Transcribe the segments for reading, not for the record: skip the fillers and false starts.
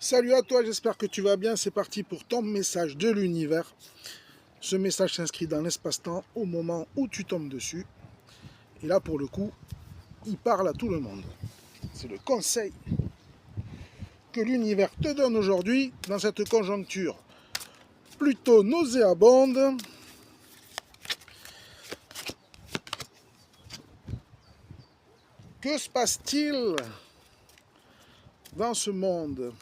Salut à toi, j'espère que tu vas bien. C'est parti pour ton message de l'univers. Ce message s'inscrit dans l'espace-temps au moment où tu tombes dessus. Et là, pour le coup, il parle à tout le monde. C'est le conseil que l'univers te donne aujourd'hui dans cette conjoncture plutôt nauséabonde. Que se passe-t-il dans ce monde?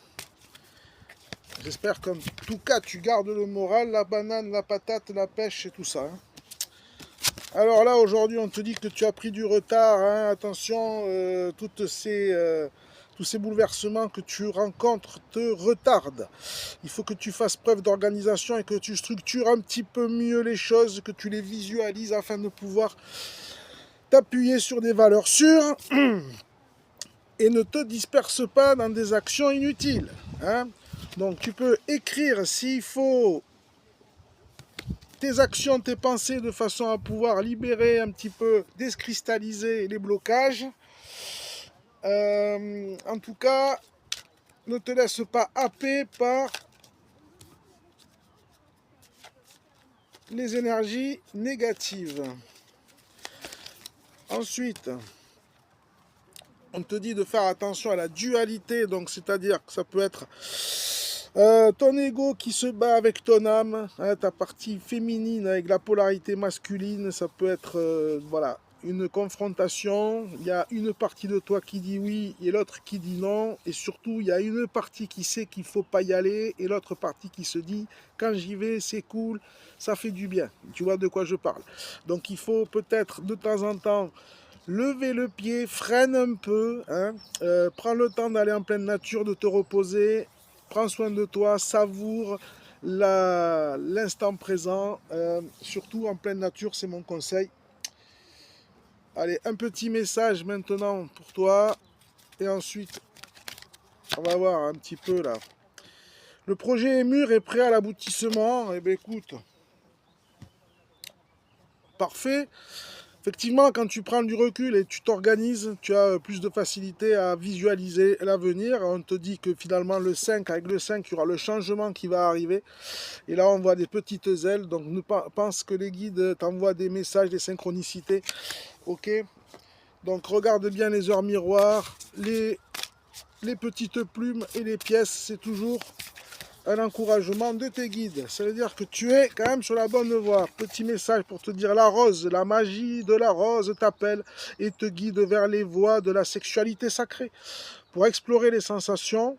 J'espère qu'en tout cas, tu gardes le moral, la banane, la patate, la pêche et tout ça. Alors là, aujourd'hui, on te dit que tu as pris du retard. Attention, tous ces bouleversements que tu rencontres te retardent. Il faut que tu fasses preuve d'organisation et que tu structures un petit peu mieux les choses, que tu les visualises afin de pouvoir t'appuyer sur des valeurs sûres et ne te disperse pas dans des actions inutiles. Donc tu peux écrire s'il faut tes actions, tes pensées, de façon à pouvoir libérer un petit peu, décristalliser les blocages. En tout cas, ne te laisse pas happer par les énergies négatives. Ensuite, on te dit de faire attention à la dualité, donc c'est-à-dire que ça peut être ton ego qui se bat avec ton âme, ta partie féminine avec la polarité masculine, ça peut être voilà, une confrontation. Il y a une partie de toi qui dit oui et l'autre qui dit non, et surtout il y a une partie qui sait qu'il ne faut pas y aller et l'autre partie qui se dit quand j'y vais c'est cool, ça fait du bien. Tu vois de quoi je parle. Donc il faut peut-être de temps en temps lever le pied, freine un peu, prends le temps d'aller en pleine nature, de te reposer, prends soin de toi, savoure l'instant présent, surtout en pleine nature, c'est mon conseil. Allez, un petit message maintenant pour toi, et ensuite, on va voir un petit peu là. Le projet est mûr et prêt à l'aboutissement. Eh bien écoute, parfait. Effectivement, quand tu prends du recul et tu t'organises, tu as plus de facilité à visualiser l'avenir. On te dit que finalement, le 5, avec le 5, il y aura le changement qui va arriver. Et là, on voit des petites ailes. Donc, pense que les guides t'envoient des messages, des synchronicités. Ok. Donc, regarde bien les heures miroirs, les petites plumes et les pièces. C'est toujours un encouragement de tes guides. Ça veut dire que tu es quand même sur la bonne voie. Petit message pour te dire la rose, la magie de la rose t'appelle et te guide vers les voies de la sexualité sacrée. Pour explorer les sensations,